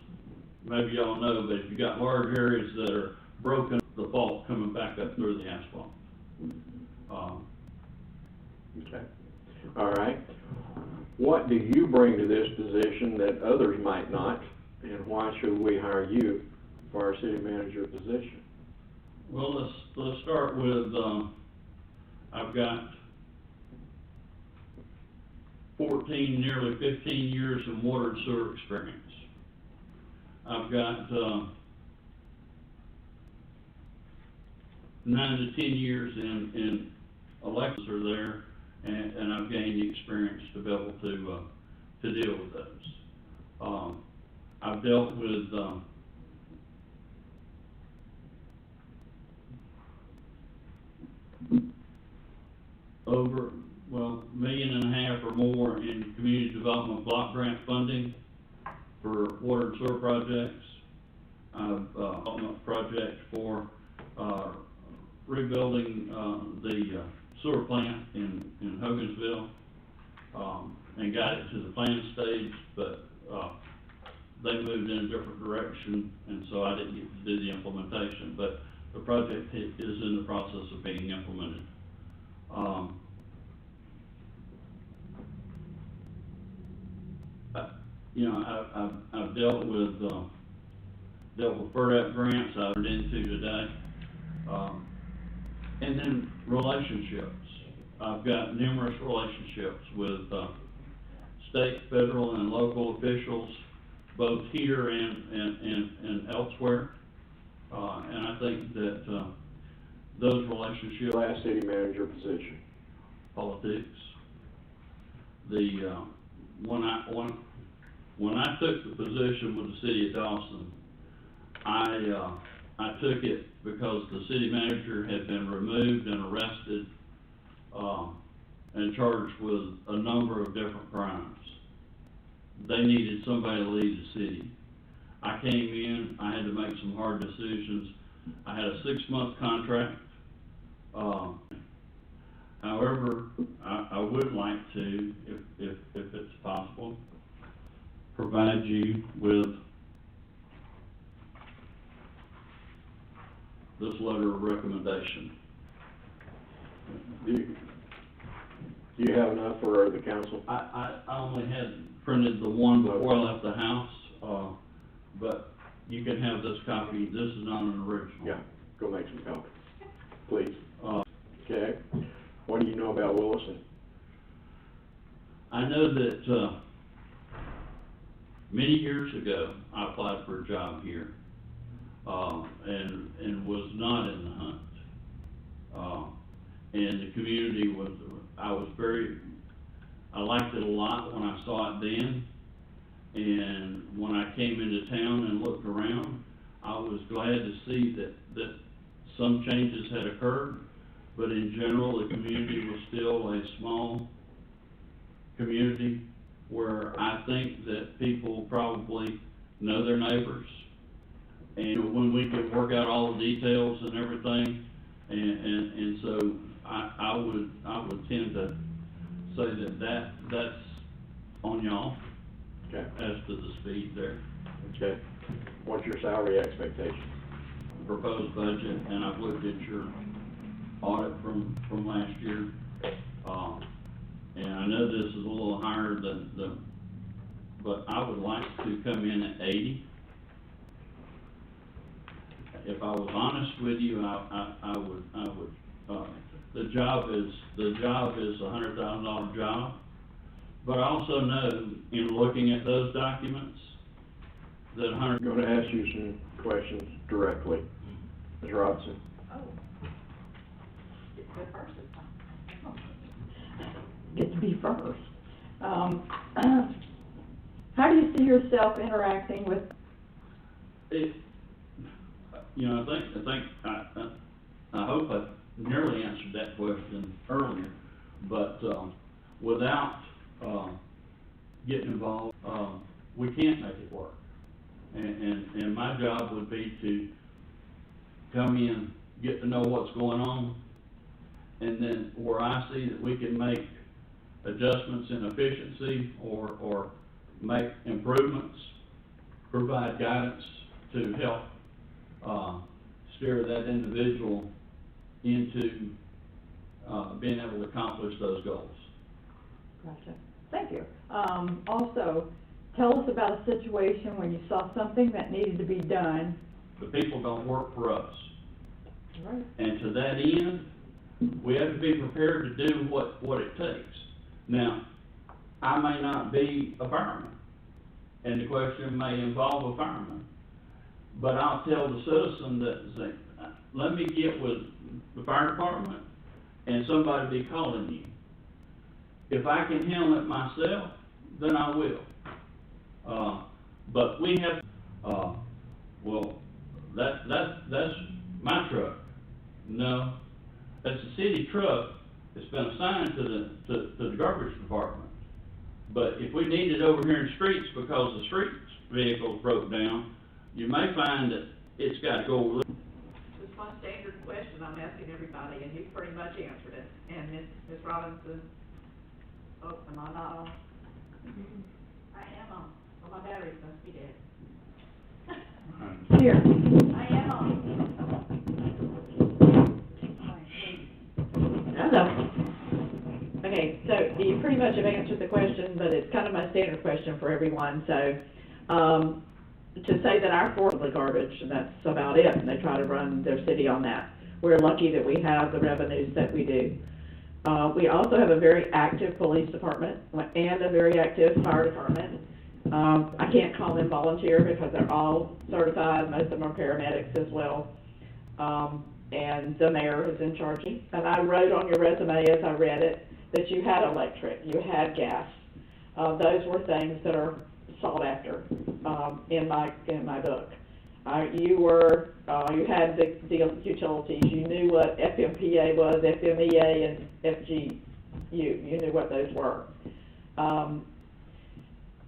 [SPEAKER 11] maybe y'all know, but if you got large areas that are broken, the fault coming back up through the asphalt.
[SPEAKER 6] Okay. All right. What do you bring to this position that others might not, and why should we hire you for our city manager position?
[SPEAKER 11] Well, let's start with, I've got 14, nearly 15 years of water and sewer experience. I've got 9 to 10 years in elections are there, and I've gained the experience to be able to deal with those. I've dealt with over, well, $1.5 million or more in community development block grant funding for water and sewer projects. I've development project for rebuilding the sewer plant in Hogansville, and got it to the plan stage, but they moved in a different direction, and so I didn't get to do the implementation, but the project is in the process of being implemented. You know, I've dealt with FERDAP grants I've entered into today. And then relationships. I've got numerous relationships with, state, federal, and local officials, both here and elsewhere. And I think that, those relationships.
[SPEAKER 6] Last city manager position.
[SPEAKER 11] Politics. When I took the position with the city of Dawson, I took it because the city manager had been removed and arrested, and charged with a number of different crimes. They needed somebody to lead the city. I came in, I had to make some hard decisions. I had a 6-month contract. However, I would like to, if it's possible, provide you with this letter of recommendation.
[SPEAKER 6] Do you have enough for the council?
[SPEAKER 11] I only had printed the one before I left the house, but you can have this copy. This is not an original.
[SPEAKER 6] Yeah, go make some copies, please. Okay, what do you know about Williston?
[SPEAKER 11] I know that, many years ago, I applied for a job here, and was not in the hunt. And the community was, I liked it a lot when I saw it then, and when I came into town and looked around, I was glad to see that some changes had occurred, but in general, the community was still a small community where I think that people probably know their neighbors. And when we could work out all the details and everything, and so I would tend to say that's on y'all.
[SPEAKER 6] Okay.
[SPEAKER 11] As to the speed there.
[SPEAKER 6] Okay. What's your salary expectation?
[SPEAKER 11] Proposed budget, and I've looked at your audit from last year. And I know this is a little higher than but I would like to come in at 80. If I was honest with you, I would, the job is a $100,000 job. But I also know, in looking at those documents, that
[SPEAKER 6] I'm going to ask you some questions directly. Ms. Robinson?
[SPEAKER 2] Oh. It's the first time.
[SPEAKER 3] Get to be first. How do you see yourself interacting with?
[SPEAKER 11] it, you know, I hope I nearly answered that question earlier, but, without, getting involved, we can't make it work. And my job would be to come in, get to know what's going on, and then where I see that we can make adjustments in efficiency or make improvements, provide guidance to help steer that individual into being able to accomplish those goals.
[SPEAKER 3] Gotcha. Thank you. Also, tell us about a situation when you saw something that needed to be done.
[SPEAKER 11] The people don't work for us.
[SPEAKER 3] Right.
[SPEAKER 11] And to that end, we have to be prepared to do what it takes. Now, I may not be a fireman, and the question may involve a fireman, but I'll tell the citizen that, let me get with the fire department and somebody be calling you. If I can handle it myself, then I will. But we have, well, that's my truck. No, that's a city truck. It's been assigned to the garbage department. But if we need it over here in the streets because the streets vehicles broke down, you may find that it's got to go over there.
[SPEAKER 2] This is my standard question I'm asking everybody, and you pretty much answered it. And Ms. Robinson, oh, am I not on? I am on. Well, my battery must be dead.
[SPEAKER 3] Here.
[SPEAKER 2] I am on.
[SPEAKER 12] Hello. Okay, so you pretty much have answered the question, but it's kind of my standard question for everyone, so, to say that our floor is garbage, and that's about it, and they try to run their city on that. We're lucky that we have the revenues that we do. We also have a very active police department and a very active fire department. I can't call them volunteer because they're all certified, most of them are paramedics as well. And the mayor is in charge. And I wrote on your resume as I read it that you had electric, you had gas. Those were things that are sought after, in my book. You had the utilities, you knew what FMPA was, FMEA, and FGU, you knew what those were.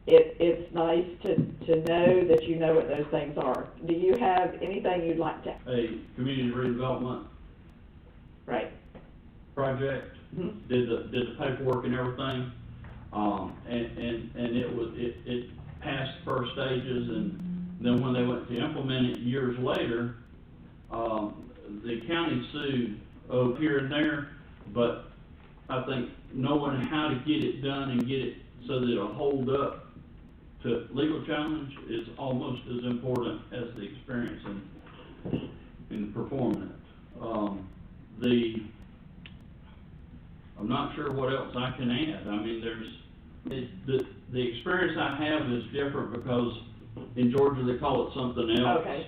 [SPEAKER 12] It's nice to know that you know what those things are. Do you have anything you'd like to?
[SPEAKER 11] A community redevelopment
[SPEAKER 12] Right.
[SPEAKER 11] project,
[SPEAKER 12] Mhm.
[SPEAKER 11] did the paperwork and everything, and it passed the first stages, and then when they went to implement it years later, the county sued, here and there, but I think knowing how to get it done and get it so that it'll hold up to legal challenge is almost as important as the experience in performing it. I'm not sure what else I can add. I mean, the experience I have is different because in Georgia they call it something else.
[SPEAKER 12] Okay.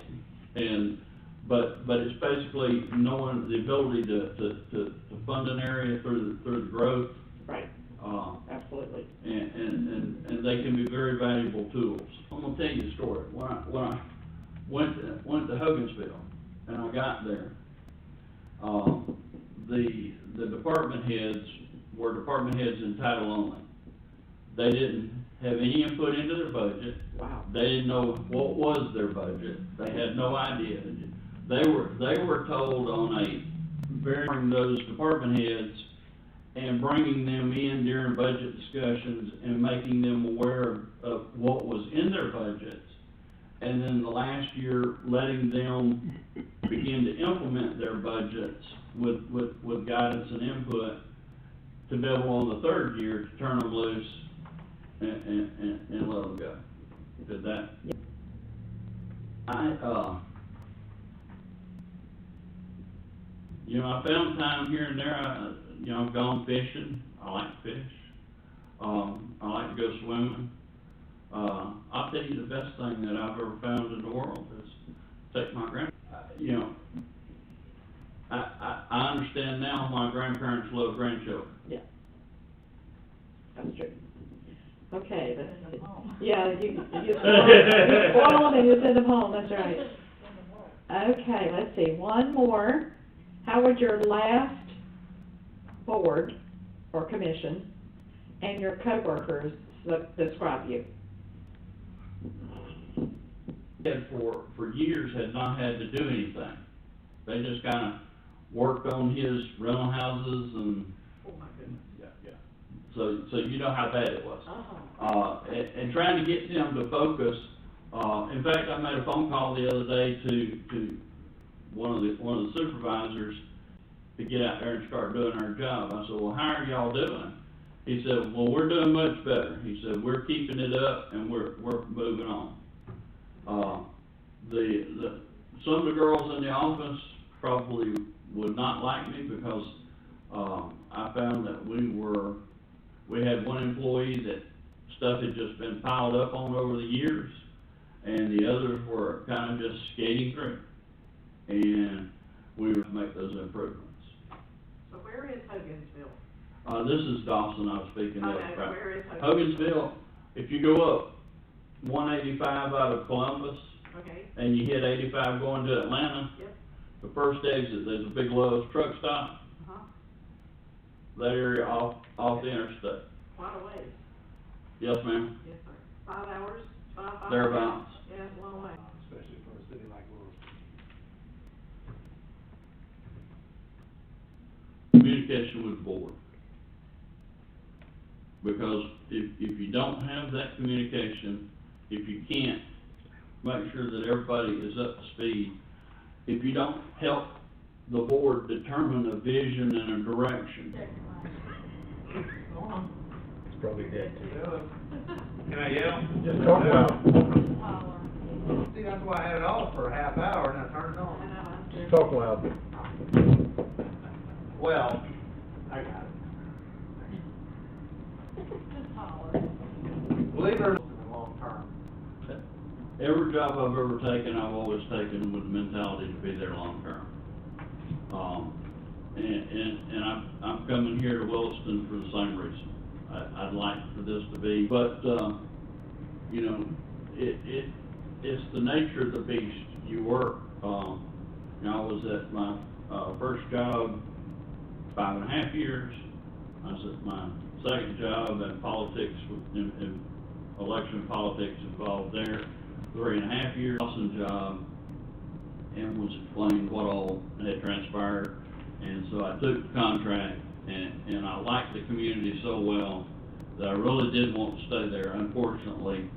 [SPEAKER 11] But it's basically knowing the ability to fund an area through the growth.
[SPEAKER 12] Right. Absolutely.
[SPEAKER 11] And they can be very valuable tools. I'm gonna tell you a story. When I went to Hogansville and I got there, the department heads were department heads in title only. They didn't have any input into their budget.
[SPEAKER 12] Wow.
[SPEAKER 11] They didn't know what was their budget. They had no idea. They were told on a varying those department heads and bringing them in during budget discussions and making them aware of what was in their budgets. And then the last year, letting them begin to implement their budgets with guidance and input to be able on the third year to turn them loose and let them go. Did that? I found time here and there. I've gone fishing. I like to fish. I like to go swimming. I'll tell you the best thing that I've ever found in the world is take my I understand now why grandparents love grandchildren.
[SPEAKER 12] Yeah. That's true. Okay, yeah, you spoil them and you send them home, that's right. Okay, let's see, one more. How would your last board or commission and your coworkers describe you?
[SPEAKER 11] And for years had not had to do anything. They just kind of worked on his rental houses and.
[SPEAKER 2] Oh, my goodness.
[SPEAKER 11] Yeah. So you know how bad it was.
[SPEAKER 2] Oh.
[SPEAKER 11] And trying to get them to focus, in fact, I made a phone call the other day to one of the supervisors to get out there and start doing our job. I said, well, how are y'all doing? He said, well, we're doing much better. He said, we're keeping it up and we're moving on. Some of the girls in the office probably would not like me because, I found that we had one employee that stuff had just been piled up on over the years, and the others were kind of just skating through. And we were to make those improvements.
[SPEAKER 2] So where is Hogansville?
[SPEAKER 11] This is Dawson I was speaking of.
[SPEAKER 2] Okay,
[SPEAKER 11] right?
[SPEAKER 2] where is
[SPEAKER 11] Hogansville, if you go up 185 out of Columbus,
[SPEAKER 2] Okay,
[SPEAKER 11] and you hit 85 going to Atlanta,
[SPEAKER 2] yep,
[SPEAKER 11] the first exit, there's a big Lowe's truck stop,
[SPEAKER 2] uh-huh,
[SPEAKER 11] that area off the interstate.
[SPEAKER 2] quite a ways.
[SPEAKER 11] Yes, ma'am?
[SPEAKER 2] Yes, sir. 5 hours, five.
[SPEAKER 11] Thereabouts.
[SPEAKER 2] Yeah, it's a long way.
[SPEAKER 8] Especially for a city like Louisville.
[SPEAKER 11] Communication with the board. Because if you don't have that communication, if you can't make sure that everybody is up to speed. If you don't help the board determine a vision and a direction,
[SPEAKER 9] It's probably dead too.
[SPEAKER 8] Can I yell?
[SPEAKER 4] Just talk loud.
[SPEAKER 8] See, that's why I had it off for a half hour and I turned it on.
[SPEAKER 9] Just talk loud.
[SPEAKER 8] Well,
[SPEAKER 4] I got it.
[SPEAKER 8] believe it or not, in the long term.
[SPEAKER 11] every job I've ever taken, I've always taken with the mentality to be there long term. And I'm coming here to Williston for the same reason. I'd like for this to be, but, you know, it's the nature of the beast. You work, you know, I was at my, first job 5.5 years. I was at my second job in politics, in election politics involved there, 3.5 years. Awesome job, and was explained what all had transpired. And so I took the contract, and I liked the community so well that I really did want to stay there. Unfortunately,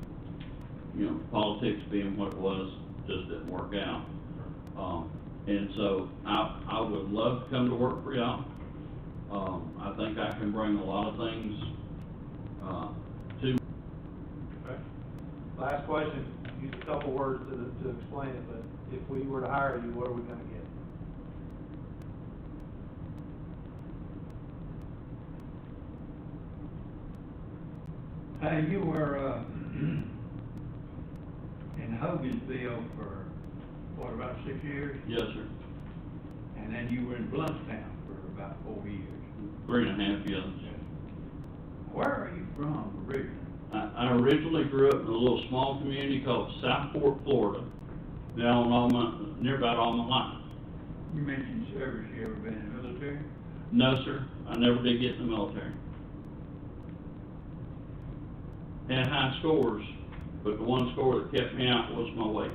[SPEAKER 11] you know, politics being what it was, just didn't work out. And so I would love to come to work for y'all. I think I can bring a lot of things, to.
[SPEAKER 8] Okay. Last question, use a couple words to explain it, but if we were to hire you, what are we gonna get?
[SPEAKER 13] You were, in Hogansville for, what, about 6 years?
[SPEAKER 11] Yes, sir.
[SPEAKER 13] And then you were in Bluntstown for about 4 years.
[SPEAKER 11] 3.5 years.
[SPEAKER 13] Where are you from originally?
[SPEAKER 11] I originally grew up in a little small community called Southport, Florida, down near about Alma Line.
[SPEAKER 13] You mentioned service, you ever been in the military?
[SPEAKER 11] No, sir, I never did get in the military. Had high scores, but the one score that kept me out was my weight.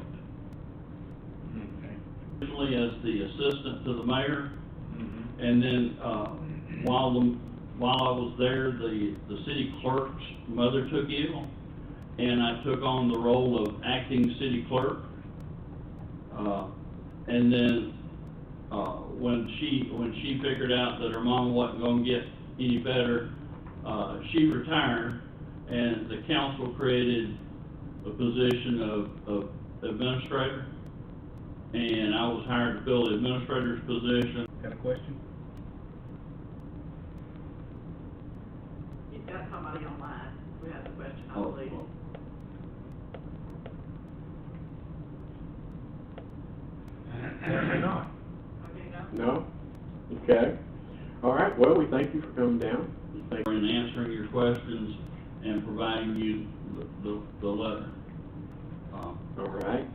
[SPEAKER 13] Okay.
[SPEAKER 11] Originally as the assistant to the mayor,
[SPEAKER 13] Mm-hmm.
[SPEAKER 11] and then, while I was there, the city clerk's mother took ill, and I took on the role of acting city clerk. And then, when she figured out that her mom wasn't gonna get any better, she retired, and the council created a position of administrator, and I was hired to fill the administrator's position.
[SPEAKER 9] Got a question?
[SPEAKER 2] You've got somebody online who has a question, I
[SPEAKER 11] Oh,
[SPEAKER 2] believe.
[SPEAKER 13] Maybe not.
[SPEAKER 2] Okay, no?
[SPEAKER 6] No? Okay. All right, well, we thank you for coming down. Thank
[SPEAKER 11] In answering your questions and providing you the letter.
[SPEAKER 6] All right.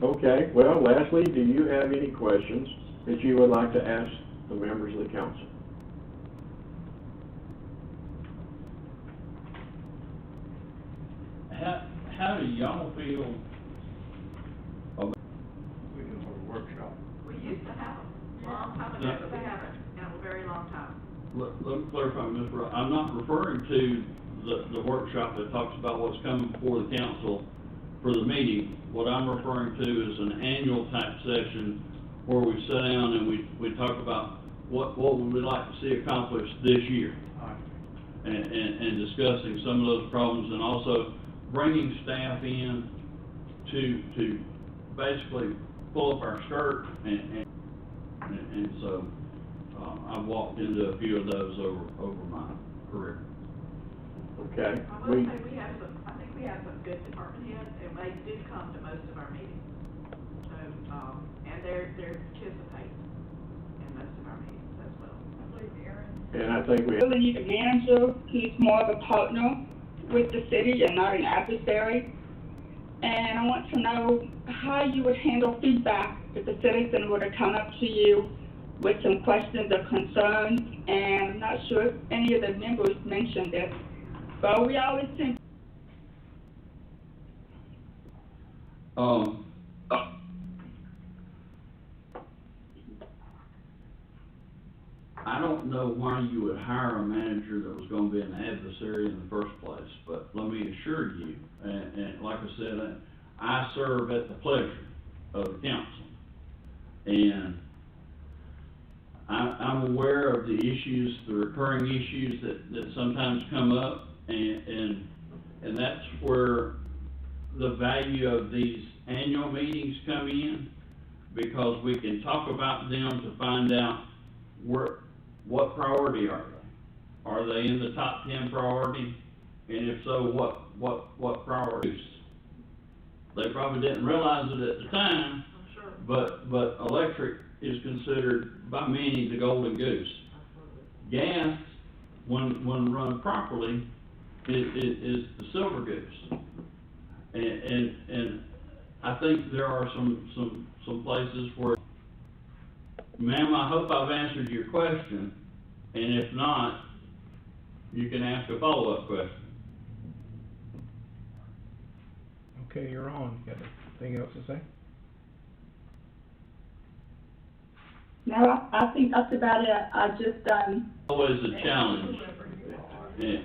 [SPEAKER 6] Okay, well, lastly, do you have any questions that you would like to ask the members of the council?
[SPEAKER 11] How do y'all feel about,
[SPEAKER 13] We can hold a workshop.
[SPEAKER 2] We used to have them, long time ago, but we haven't, in a very long time.
[SPEAKER 11] let me clarify, Ms. Rowe, I'm not referring to the workshop that talks about what's coming before the council for the meeting. What I'm referring to is an annual type session where we sit down and we talk about what would we like to see accomplished this year. And discussing some of those problems, and also bringing staff in to basically pull up our skirt, and so, I've walked into a few of those over my career.
[SPEAKER 6] Okay.
[SPEAKER 2] I will say I think we have some good department heads, and they do come to most of our meetings. So, and they're participate in most of our meetings as well. I believe Aaron.
[SPEAKER 6] And I think we
[SPEAKER 14] really need a manager who's more of a partner with the city and not an adversary. And I want to know how you would handle feedback if the citizen were to come up to you with some questions or concerns. And I'm not sure if any of the members mentioned this, but we always think.
[SPEAKER 11] I don't know why you would hire a manager that was gonna be an adversary in the first place, but let me assure you, and like I said, I serve at the pleasure of the council. And I'm aware of the issues, the recurring issues that sometimes come up, and that's where the value of these annual meetings come in, because we can talk about them to find out what priority are they? Are they in the top 10 priority? And if so, what priorities? They probably didn't realize it at the time, but electric is considered by many the golden goose. Gas, when run properly, is the silver goose. And I think there are some places where, ma'am, I hope I've answered your question, and if not, you can ask a follow-up question.
[SPEAKER 9] Okay, you're on. Got anything else to say?
[SPEAKER 14] No, I think that's about it. I just,
[SPEAKER 11] Always a challenge, and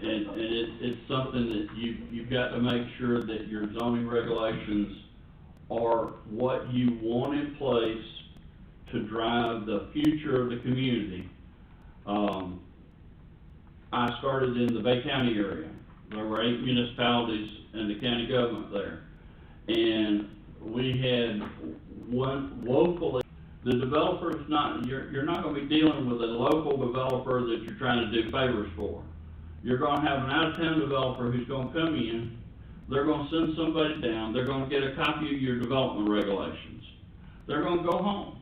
[SPEAKER 11] it's something that you've got to make sure that your zoning regulations are what you want in place to drive the future of the community. I started in the Bay County area. There were 8 municipalities and the county government there. And we had one locally, the developer's not, you're not gonna be dealing with a local developer that you're trying to do favors for. You're gonna have an out-of-town developer who's gonna come in, they're gonna send somebody down, they're gonna get a copy of your development regulations. They're gonna go home.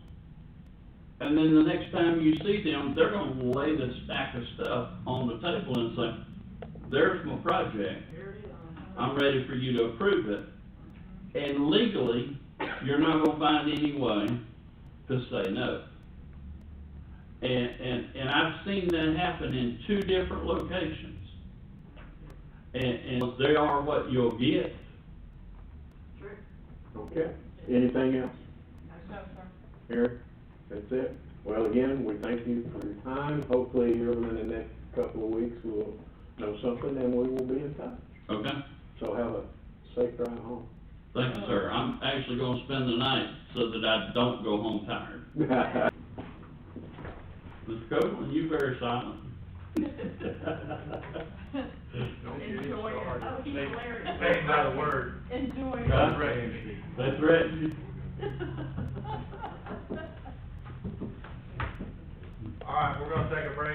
[SPEAKER 11] And then the next time you see them, they're gonna lay this stack of stuff on the table and say, there's my project, I'm ready for you to approve it. And legally, you're not gonna find any way to say no. And I've seen that happen in 2 different locations. And they are what you'll get.
[SPEAKER 6] Okay, anything else? Eric, that's it. Well, again, we thank you for your time. Hopefully, here in the next couple of weeks, we'll know something and we will be in touch.
[SPEAKER 11] Okay?
[SPEAKER 6] So have a safe drive home.
[SPEAKER 11] Thank you, sir. I'm actually gonna spend the night so that I don't go home tired. Mr. Copeland, you very silent.
[SPEAKER 7] Don't get him started. Say not a word.
[SPEAKER 2] Enjoy.
[SPEAKER 7] That's right.
[SPEAKER 11] That's right.
[SPEAKER 7] All right, we're gonna take a break.